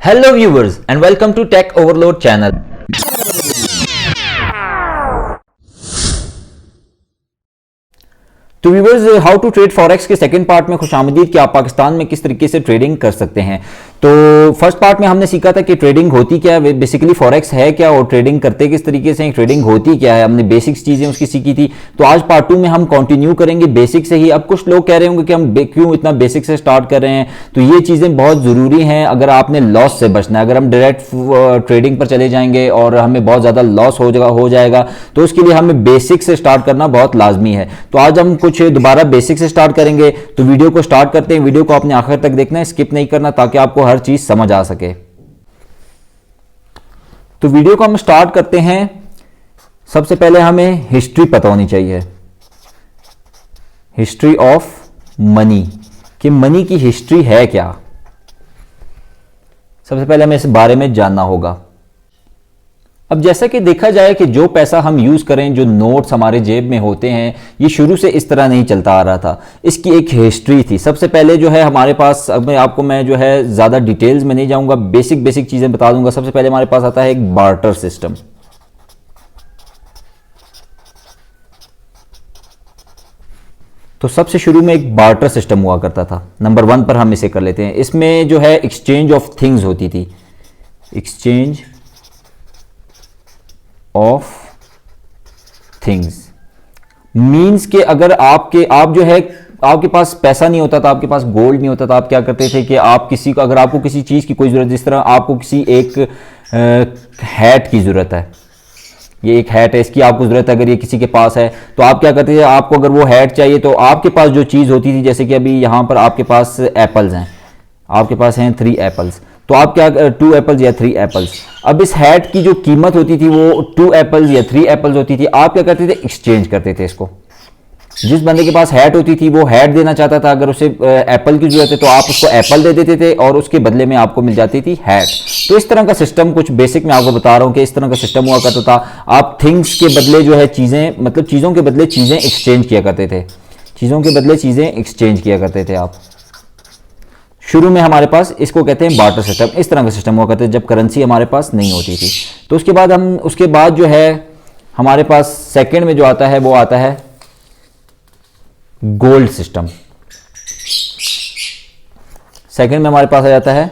Hello viewers and welcome to Tech Overload channel. तो viewers, how to trade forex के second part में खुशामदीद कि आप पाकिस्तान में किस तरीके से ट्रेडिंग कर सकते हैं। तो फर्स्ट पार्ट में हमने सीखा था कि ट्रेडिंग होती क्या है, बेसिकली फॉरेक्स है क्या और ट्रेडिंग करते किस तरीके से, ट्रेडिंग होती क्या है, हमने बेसिक्स चीजें उसकी सीखी थी। तो आज पार्ट 2 में हम कंटिन्यू करेंगे बेसिक से ही। अब कुछ लोग कह रहे होंगे कि हम क्यों इतना बेसिक से स्टार्ट कर रहे हैं, तो ये चीजें बहुत जरूरी हैं अगर आपने लॉस से बचना है। अगर हम डायरेक्ट ट्रेडिंग पर चले जाएंगे और हमें बहुत ज्यादा लॉस हो जाएगा तो उसके लिए हमें बेसिक से स्टार्ट करना बहुत लाजमी है। तो आज हम कुछ दोबारा बेसिक से स्टार्ट करेंगे। तो वीडियो को स्टार्ट करते हैं। वीडियो को आपने आखिर तक देखना है, स्किप नहीं करना, ताकि आपको हर चीज समझ आ सके। तो वीडियो को हम स्टार्ट करते हैं। सबसे पहले हमें हिस्ट्री पता होनी चाहिए, हिस्ट्री ऑफ मनी, कि मनी की हिस्ट्री है क्या। सबसे पहले हमें इस बारे में जानना होगा। अब जैसा कि देखा जाए कि जो पैसा हम यूज करें, जो नोट्स हमारे जेब में होते हैं, ये शुरू से इस तरह नहीं चलता आ रहा था। इसकी एक हिस्ट्री थी। सबसे पहले जो है हमारे पास, अब आपको मैं जो है ज्यादा डिटेल्स में नहीं जाऊंगा, बेसिक चीजें बता दूंगा। सबसे पहले हमारे पास आता है एक बार्टर सिस्टम। तो सबसे शुरू में एक बार्टर सिस्टम हुआ करता था। नंबर 1 पर हम इसे कर लेते हैं। इसमें जो है एक्सचेंज ऑफ थिंग्स होती थी, एक्सचेंज ऑफ थिंग्स मींस के अगर आप जो है आपके पास पैसा नहीं होता था, आपके पास गोल्ड नहीं होता था, आप क्या करते थे कि आप किसी को, अगर आपको किसी चीज की कोई जरूरत, जिस तरह आपको किसी एक हैट की जरूरत है, ये एक हैट है, इसकी आपको जरूरत है, अगर ये किसी के पास है तो आप क्या करते थे, आपको अगर वो हैट चाहिए तो आपके पास जो चीज होती थी, जैसे कि अभी यहां पर आपके पास एप्पल्स हैं, आपके पास हैं 3 एप्पल्स, तो आप क्या 2 एप्पल्स या 3 एप्पल्स। अब इस हैट की जो कीमत होती थी वो 2 एप्पल्स या 3 एप्पल्स होती थी। आप क्या करते थे, एक्सचेंज करते थे इसको। जिस बंदे के पास हैट होती थी वो हैट देना चाहता था, अगर उसे एप्पल की जरूरत है तो आप उसको एप्पल दे देते थे और उसके बदले में आपको मिल जाती थी हैट। तो इस तरह का सिस्टम, कुछ बेसिक मैं आपको बता रहा हूं कि इस तरह का सिस्टम हुआ करता था। आप थिंग्स के बदले जो है चीजें, मतलब चीजों के बदले चीजें एक्सचेंज किया करते थे, चीजों के बदले चीजें एक्सचेंज किया करते थे आप। शुरू में हमारे पास इसको कहते हैं बार्टर सिस्टम। इस तरह का सिस्टम हुआ करते थे जब करेंसी हमारे पास नहीं होती थी। तो उसके बाद जो है हमारे पास सेकंड में जो आता है वो आता है गोल्ड सिस्टम। सेकंड में हमारे पास आ जाता है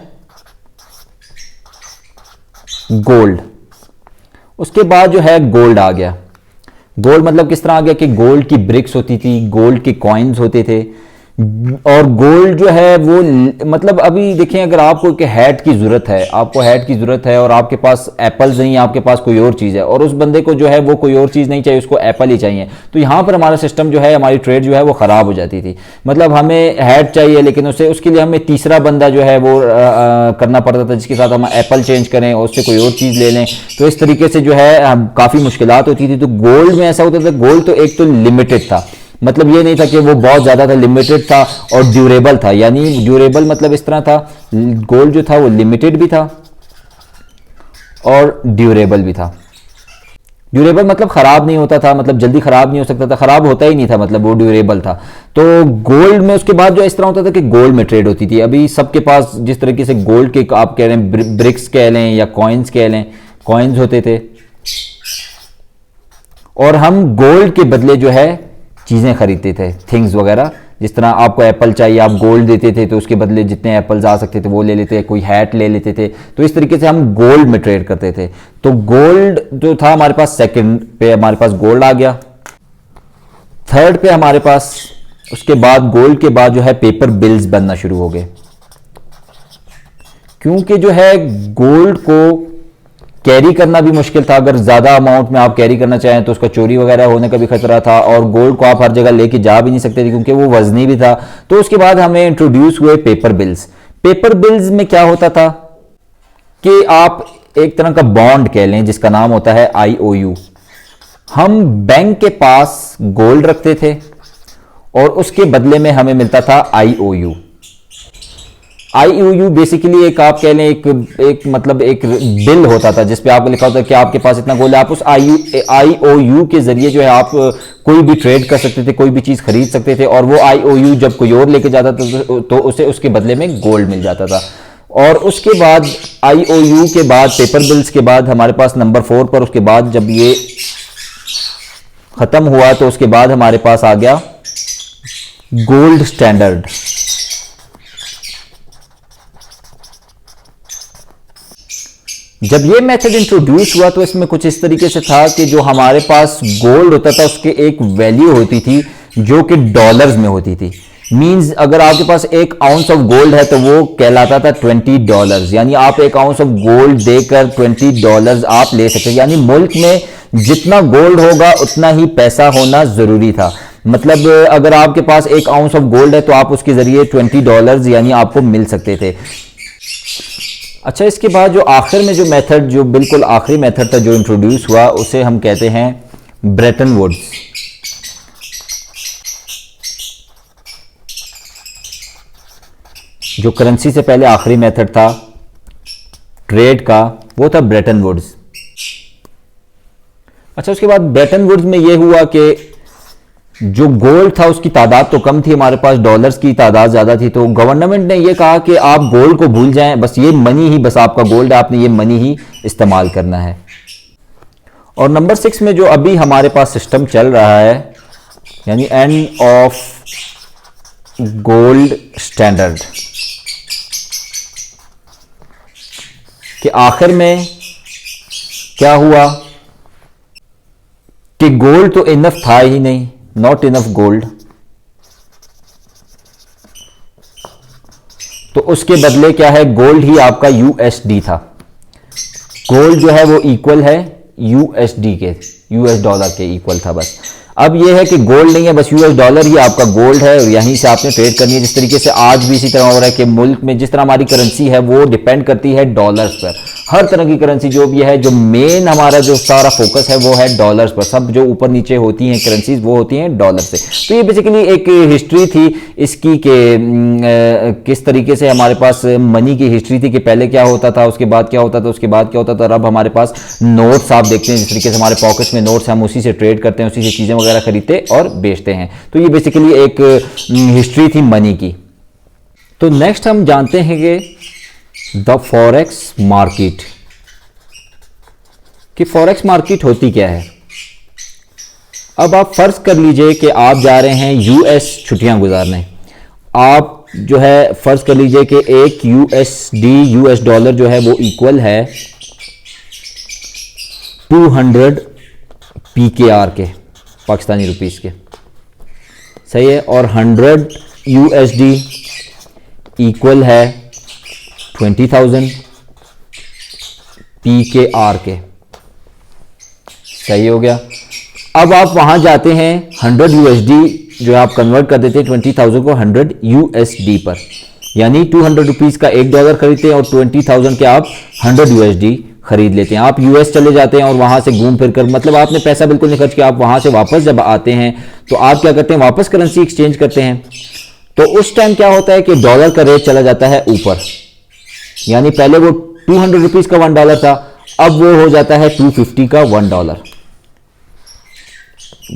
गोल्ड। उसके बाद जो है गोल्ड आ गया। गोल्ड मतलब किस तरह आ गया कि गोल्ड की ब्रिक्स होती थी, गोल्ड के कॉइन्स होते थे, और गोल्ड जो है वो, मतलब अभी देखें, अगर आपको एक हैट की जरूरत है, आपको हैट की जरूरत है और आपके पास एप्पल्स नहीं है, आपके पास कोई और चीज है, और उस बंदे को जो है वो कोई और चीज नहीं चाहिए, उसको एप्पल ही चाहिए, तो यहां पर हमारा सिस्टम जो है, हमारी ट्रेड जो है वो खराब हो जाती थी। मतलब हमें हैट चाहिए लेकिन उसके लिए हमें तीसरा बंदा जो है वो करना पड़ता था, जिसके साथ हम एप्पल चेंज करें और उससे कोई और चीज ले लें। तो इस तरीके से जो है काफी मुश्किलात होती थी। तो गोल्ड में ऐसा होता था, गोल्ड तो एक तो लिमिटेड था, मतलब ये नहीं था कि वो बहुत ज्यादा था, लिमिटेड था और ड्यूरेबल था। यानी ड्यूरेबल मतलब इस तरह था, गोल्ड जो था वो लिमिटेड भी था और ड्यूरेबल भी था। ड्यूरेबल मतलब खराब नहीं होता था, मतलब जल्दी खराब नहीं हो सकता था, खराब होता ही नहीं था, मतलब वो ड्यूरेबल था। तो गोल्ड में उसके बाद जो इस तरह होता था कि गोल्ड में ट्रेड होती थी। अभी सबके पास जिस तरीके से गोल्ड के आप कह रहे हैं, ब्रिक्स कह लें या कॉइन्स कह लें, कॉइन्स होते थे, और हम गोल्ड के बदले जो है चीजें खरीदते थे, थिंग्स वगैरह। जिस तरह आपको एप्पल चाहिए, आप गोल्ड देते थे, तो उसके बदले जितने एप्पल्स आ सकते थे वो ले लेते, कोई हैट ले लेते थे। तो इस तरीके से हम गोल्ड में ट्रेड करते थे। तो गोल्ड जो था हमारे पास, सेकंड पे हमारे पास गोल्ड आ गया। थर्ड पे हमारे पास, उसके बाद गोल्ड के बाद जो है पेपर बिल्स बनना शुरू हो गए, क्योंकि जो है गोल्ड को कैरी करना भी मुश्किल था। अगर ज्यादा अमाउंट में आप कैरी करना चाहें तो उसका चोरी वगैरह होने का भी खतरा था, और गोल्ड को आप हर जगह लेके जा भी नहीं सकते थे क्योंकि वो वजनी भी था। तो उसके बाद हमें इंट्रोड्यूस हुए पेपर बिल्स। पेपर बिल्स में क्या होता था कि आप एक तरह का बॉन्ड कह लें, जिसका नाम होता है IOU। हम बैंक के पास गोल्ड रखते थे और उसके बदले में हमें मिलता था IOU। IOU बेसिकली एक, आप कह लें, एक मतलब एक बिल होता था जिसपे आपको लिखा होता है कि आपके पास इतना गोल्ड है। आप उस IOU के जरिए जो है आप कोई भी ट्रेड कर सकते थे, कोई भी चीज खरीद सकते थे, और वो IOU जब कोई और लेके जाता था तो उसे उसके बदले में गोल्ड मिल जाता था। और उसके बाद IOU के बाद, पेपर बिल्स के बाद हमारे पास नंबर 4 पर, उसके बाद जब ये खत्म हुआ तो उसके बाद हमारे पास आ गया गोल्ड स्टैंडर्ड। जब ये मेथड इंट्रोड्यूस हुआ तो इसमें कुछ इस तरीके से था कि जो हमारे पास गोल्ड होता था उसके एक वैल्यू होती थी जो कि डॉलर्स में होती थी। मींस अगर आपके पास 1 आउंस ऑफ गोल्ड है तो वो कहलाता था $20, यानी आप 1 आउंस ऑफ गोल्ड देकर $20 आप ले सकते हैं। यानी मुल्क में जितना गोल्ड होगा उतना ही पैसा होना जरूरी था। मतलब अगर आपके पास 1 आउंस ऑफ गोल्ड है तो आप उसके जरिए $20 यानी आपको मिल सकते थे। अच्छा, इसके बाद जो आखिर में जो मेथड, जो बिल्कुल आखिरी मेथड था जो इंट्रोड्यूस हुआ, उसे हम कहते हैं ब्रेटन वुड्स। जो करेंसी से पहले आखिरी मेथड था ट्रेड का, वो था ब्रेटन वुड्स। अच्छा, उसके बाद ब्रेटन वुड्स में यह हुआ कि जो गोल्ड था उसकी तादाद तो कम थी, हमारे पास डॉलर्स की तादाद ज्यादा थी, तो गवर्नमेंट ने यह कहा कि आप गोल्ड को भूल जाएं, बस ये मनी ही, बस आपका गोल्ड है, आपने ये मनी ही इस्तेमाल करना है। और नंबर 6 में जो अभी हमारे पास सिस्टम चल रहा है, यानी एंड ऑफ गोल्ड स्टैंडर्ड, कि आखिर में क्या हुआ कि गोल्ड तो इनफ था ही नहीं, नॉट इनफ गोल्ड, तो उसके बदले क्या है, गोल्ड ही आपका USD था। गोल्ड जो है वो इक्वल है USD के, US डॉलर के इक्वल था बस। अब ये है कि गोल्ड नहीं है, बस US डॉलर ही आपका गोल्ड है और यहीं से आपने ट्रेड करनी है। जिस तरीके से आज भी इसी तरह हो रहा है कि मुल्क में जिस तरह हमारी करेंसी है वो डिपेंड करती है डॉलर्स पर। हर तरह की करेंसी जो भी है, जो मेन हमारा जो सारा फोकस है वो है डॉलर्स पर। सब जो ऊपर नीचे होती हैं करेंसीज वो होती हैं डॉलर से। तो ये बेसिकली एक हिस्ट्री थी इसकी कि किस तरीके से हमारे पास मनी की हिस्ट्री थी कि पहले क्या होता था, उसके बाद क्या होता था, उसके बाद क्या होता था। अब हमारे पास नोट्स आप देखते हैं, जिस तरीके से हमारे पॉकेट्स में नोट्स, हम उसी से ट्रेड करते हैं, उसी से चीजें वगैरह खरीदते और बेचते हैं। तो ये बेसिकली एक हिस्ट्री थी मनी की। तो नेक्स्ट हम जानते हैं कि द फॉरेक्स मार्केट, कि फॉरेक्स मार्केट होती क्या है। अब आप फर्ज कर लीजिए कि आप जा रहे हैं US छुट्टियां गुजारने। आप जो है फर्ज कर लीजिए कि एक US डॉलर जो है वो इक्वल है 200 PKR के, पाकिस्तानी रुपीस के, सही है। और 100 USD इक्वल है 20,000 PKR के, सही हो गया। अब आप वहां जाते हैं 100 USD जो आप कन्वर्ट कर देते हैं 20,000 को 100 USD पर, यानी 200 रुपीज का $1 खरीदते हैं और 20,000 के आप 100 USD खरीद लेते हैं। आप US चले जाते हैं और वहां से घूम फिर कर, मतलब आपने पैसा बिल्कुल नहीं खर्च किया, आप वहां से वापस जब आते हैं तो आप क्या करते हैं, वापस करेंसी एक्सचेंज करते हैं। तो उस टाइम क्या होता है कि डॉलर का रेट चला जाता है ऊपर, यानी पहले वो 200 रुपीज का $1 था, अब वो हो जाता है 250 का $1।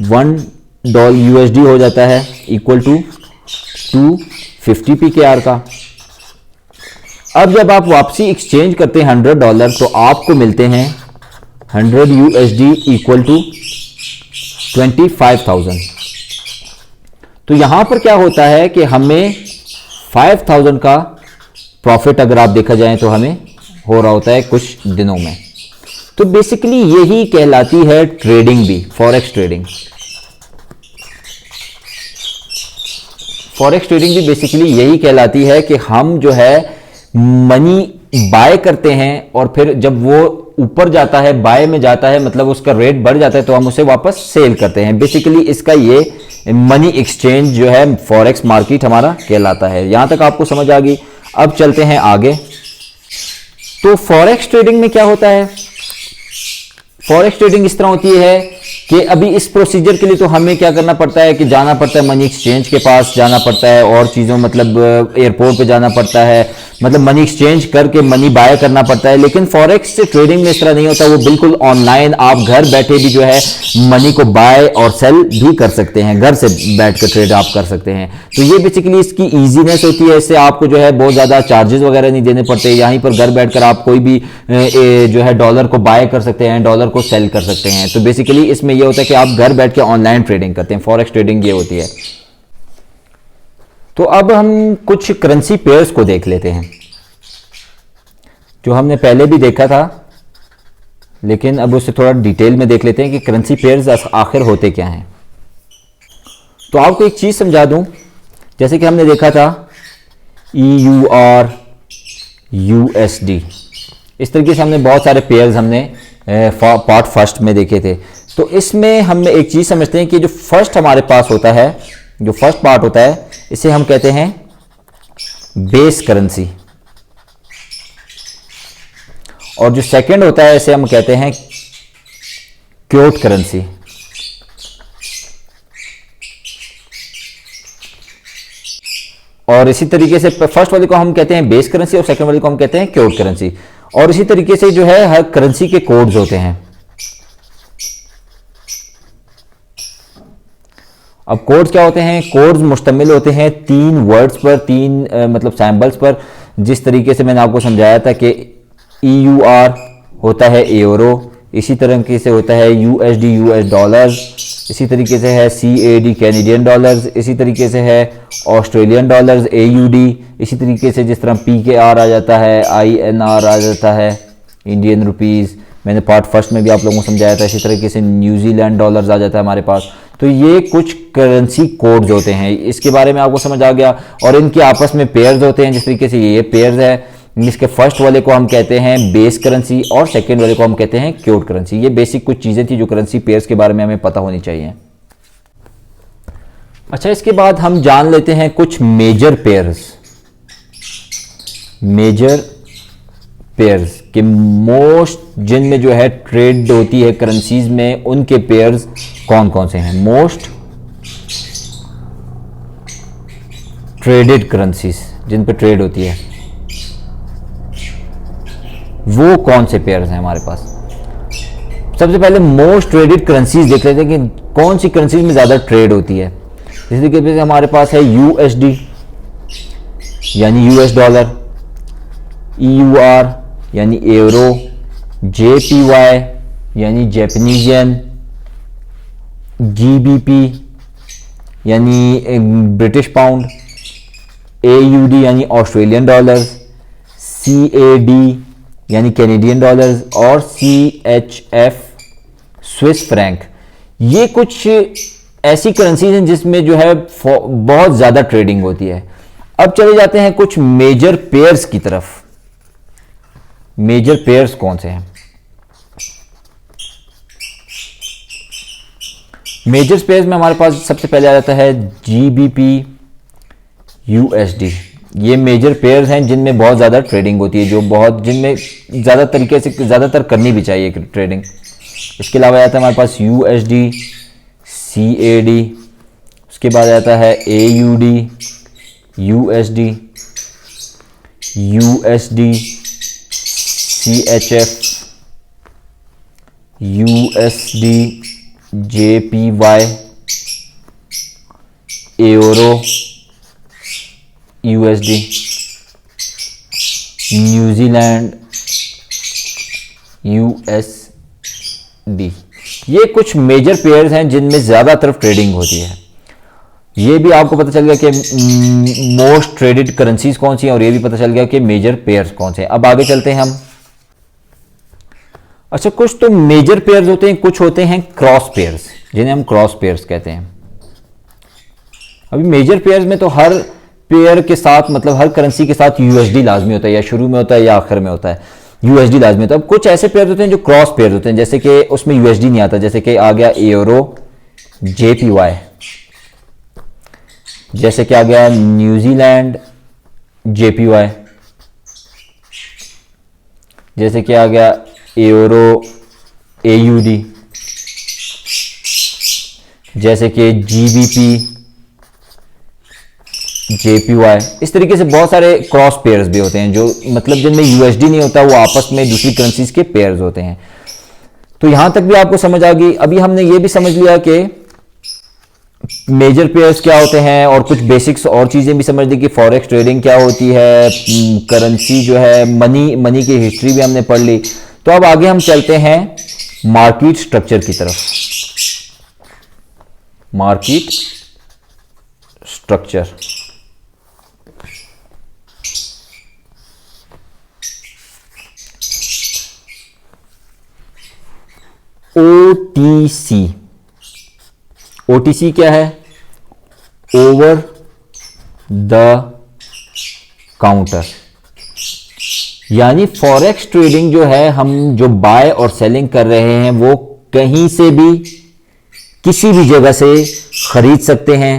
$1 USD हो जाता है इक्वल टू 250 PKR का। अब जब आप वापसी एक्सचेंज करते हैं $100 तो आपको मिलते हैं 100 USD इक्वल टू 25,000। तो यहां पर क्या होता है कि हमें 5,000 का प्रॉफिट अगर आप देखा जाए तो हमें हो रहा होता है कुछ दिनों में। तो बेसिकली यही कहलाती है ट्रेडिंग भी, फॉरेक्स ट्रेडिंग। फॉरेक्स ट्रेडिंग भी बेसिकली यही कहलाती है कि हम जो है मनी बाय करते हैं और फिर जब वो ऊपर जाता है, बाय में जाता है, मतलब उसका रेट बढ़ जाता है तो हम उसे वापस सेल करते हैं। बेसिकली इसका ये मनी एक्सचेंज जो है फॉरेक्स मार्केट हमारा कहलाता है। यहां तक आपको समझ आ गई। अब चलते हैं आगे। तो फॉरेक्स ट्रेडिंग में क्या होता है, फॉरेक्स ट्रेडिंग इस तरह होती है कि अभी इस प्रोसीजर के लिए तो हमें क्या करना पड़ता है कि जाना पड़ता है मनी एक्सचेंज के पास जाना पड़ता है, और चीज़ों मतलब एयरपोर्ट पे जाना पड़ता है, मतलब मनी एक्सचेंज करके मनी बाय करना पड़ता है। लेकिन फॉरेक्स से ट्रेडिंग में इस तरह नहीं होता, वो बिल्कुल ऑनलाइन आप घर बैठे भी जो है मनी को बाय और सेल भी कर सकते हैं, घर से बैठ कर ट्रेड आप कर सकते हैं। तो ये बेसिकली इसकी ईजीनेस होती है, इससे आपको जो है बहुत ज़्यादा चार्जेस वगैरह नहीं देने पड़ते। यहीं पर घर बैठकर आप कोई भी जो है डॉलर को बाय कर सकते हैं, डॉलर को सेल कर सकते हैं। तो बेसिकली इसमें ये होता है कि आप घर बैठ के ऑनलाइन ट्रेडिंग करते हैं, फॉरेक्स ट्रेडिंग ये होती है। तो अब हम कुछ करेंसी पेयर्स को देख लेते हैं जो हमने पहले भी देखा था, लेकिन अब उससे थोड़ा डिटेल में देख लेते हैं कि करेंसी पेयर्स आखिर होते क्या हैं। तो आपको एक चीज समझा दूं, जैसे कि हमने देखा था EUR USD, इस तरीके से हमने बहुत सारे पेयर्स हमने पार्ट फर्स्ट में देखे थे। तो इसमें हम एक चीज समझते हैं कि जो फर्स्ट हमारे पास होता है, जो फर्स्ट पार्ट होता है, इसे हम कहते हैं बेस करेंसी, और जो सेकंड होता है इसे हम कहते हैं क्योट करेंसी। और इसी तरीके से फर्स्ट वाले को हम कहते हैं बेस करेंसी और सेकंड वाले को हम कहते हैं क्योट करेंसी। और इसी तरीके से जो है हर करेंसी के कोड्स होते हैं। अब कोड्स क्या होते हैं? कोड्स मुश्तमिल होते हैं तीन वर्ड्स पर, तीन मतलब सैम्बल्स पर। जिस तरीके से मैंने आपको समझाया था कि EUR होता है यूरो, इसी तरीके से होता है USD US डॉलर्स, इसी तरीके से है CAD कैनेडियन डॉलर्स, इसी तरीके से है ऑस्ट्रेलियन डॉलर्स AUD, इसी तरीके से जिस तरह PKR आ जाता है, INR आ जाता है इंडियन रुपीज़, मैंने पार्ट फर्स्ट में भी आप लोगों को समझाया था। इसी तरीके से न्यूजीलैंड डॉलर्स आ जाता है हमारे पास। तो ये कुछ करेंसी कोड्स होते हैं, इसके बारे में आपको समझ आ गया। और इनके आपस में पेयर्स होते हैं, जिस तरीके से ये पेयर्स है। इसके फर्स्ट वाले को हम कहते हैं बेस करेंसी और सेकंड वाले को हम कहते हैं क्योट करेंसी। ये बेसिक कुछ चीज़ें थी जो करेंसी पेयर्स के बारे में हमें पता होनी चाहिए। अच्छा, इसके बाद हम जान लेते हैं कुछ मेजर पेयर्स। मेजर पेयर्स के मोस्ट जिनमें जो है ट्रेड होती है करेंसीज में, उनके पेयर्स कौन कौन से हैं? मोस्ट ट्रेडेड करेंसीज जिन पे ट्रेड होती है, वो कौन से पेयर्स हैं हमारे पास? सबसे पहले मोस्ट ट्रेडेड करेंसीज देख लेते हैं कि कौन सी करेंसीज में ज़्यादा ट्रेड होती है। इसी तरीके से हमारे पास है USD यानी US डॉलर, EUR यानी यूरो, JPY यानी जैपनीज येन, GBP यानी ब्रिटिश पाउंड, AUD यानी ऑस्ट्रेलियन डॉलर्स, CAD यानी कैनेडियन डॉलर्स, और CHF स्विस फ्रैंक। ये कुछ ऐसी करेंसीज हैं जिसमें जो है बहुत ज्यादा ट्रेडिंग होती है। अब चले जाते हैं कुछ मेजर पेयर्स की तरफ। मेजर पेयर्स कौन से हैं? मेजर पेयर्स में हमारे पास सबसे पहले आ जाता है GBP USD। ये मेजर पेयर्स हैं जिनमें बहुत ज़्यादा ट्रेडिंग होती है, जो बहुत जिनमें ज़्यादा तरीके से ज़्यादातर करनी भी चाहिए ट्रेडिंग। इसके अलावा आता है हमारे पास USD, CAD, उसके बाद आता है AUD, USD, CHF, USD, JPY, euro, USD, New Zealand USD। ये कुछ मेजर पेयर्स हैं जिनमें ज़्यादातर ट्रेडिंग होती है। ये भी आपको पता चल गया कि मोस्ट ट्रेडेड करेंसीज कौन सी हैं, और ये भी पता चल गया कि मेजर पेयर्स कौन से हैं। अब आगे चलते हैं हम। अच्छा, कुछ तो मेजर पेयर्स होते हैं, कुछ होते हैं क्रॉस पेयर्स, जिन्हें हम क्रॉस पेयर्स कहते हैं। अभी मेजर पेयर्स में तो हर पेयर के साथ, मतलब हर करेंसी के साथ USD लाजमी होता है, या शुरू में होता है या आखिर में होता है, USD लाजमी होता है। अब कुछ ऐसे पेयर होते हैं जो क्रॉस पेयर होते हैं, जैसे कि उसमें USD नहीं आता, जैसे कि आ गया यूरो JPY, जैसे कि आ गया न्यूजीलैंड JPY, जैसे कि आ गया यूरो AUD, जैसे कि GBP, JPY, इस तरीके से बहुत सारे क्रॉस पेयर्स भी होते हैं जो मतलब जिनमें USD नहीं होता, वो आपस में दूसरी करेंसीज के पेयर्स होते हैं। तो यहां तक भी आपको समझ आ गई। अभी हमने ये भी समझ लिया कि मेजर पेयर्स क्या होते हैं और कुछ बेसिक्स और चीजें भी समझ ली कि फॉरेक्स ट्रेडिंग क्या होती है, करेंसी जो है, मनी की हिस्ट्री भी हमने पढ़ ली। तो अब आगे हम चलते हैं मार्केट स्ट्रक्चर की तरफ। Market structure, OTC। OTC क्या है? Over the counter. यानी फॉरेक्स ट्रेडिंग जो है, हम जो बाय और सेलिंग कर रहे हैं वो कहीं से भी किसी भी जगह से खरीद सकते हैं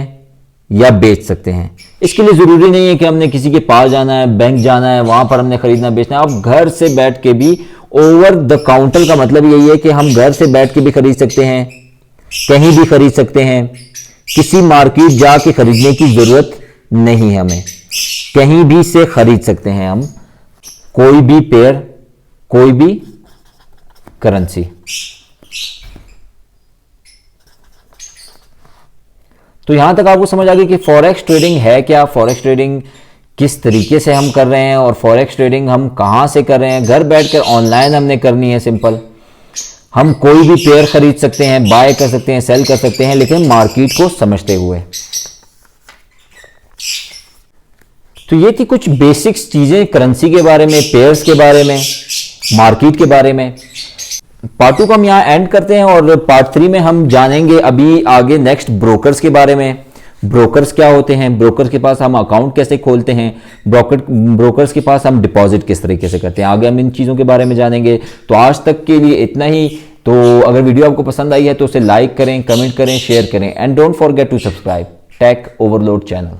या बेच सकते हैं। इसके लिए जरूरी नहीं है कि हमने किसी के पास जाना है, बैंक जाना है, वहां पर हमने खरीदना बेचना है। आप घर से बैठ के भी, ओवर द काउंटर का मतलब यही है कि हम घर से बैठ के भी खरीद सकते हैं, कहीं भी खरीद सकते हैं। किसी मार्केट जाके खरीदने की जरूरत नहीं है हमें, कहीं भी से खरीद सकते हैं हम कोई भी पेयर, कोई भी करेंसी। तो यहां तक आपको समझ आ गई कि फॉरेक्स ट्रेडिंग है क्या, फॉरेक्स ट्रेडिंग किस तरीके से हम कर रहे हैं और फॉरेक्स ट्रेडिंग हम कहां से कर रहे हैं। घर बैठकर ऑनलाइन हमने करनी है, सिंपल। हम कोई भी पेयर खरीद सकते हैं, बाय कर सकते हैं, सेल कर सकते हैं, लेकिन मार्केट को समझते हुए। तो ये थी कुछ बेसिक्स चीजें करेंसी के बारे में, पेयर्स के बारे में, मार्केट के बारे में। पार्ट 2 को हम यहां एंड करते हैं और पार्ट 3 में हम जानेंगे अभी आगे नेक्स्ट ब्रोकर्स के बारे में। ब्रोकर्स क्या होते हैं, ब्रोकर्स के पास हम अकाउंट कैसे खोलते हैं, ब्रोकर्स के पास हम डिपॉजिट किस तरीके से करते हैं, आगे हम इन चीज़ों के बारे में जानेंगे। तो आज तक के लिए इतना ही। तो अगर वीडियो आपको पसंद आई है तो उसे लाइक करें, कमेंट करें, शेयर करें and don't forget to subscribe tech overload channel.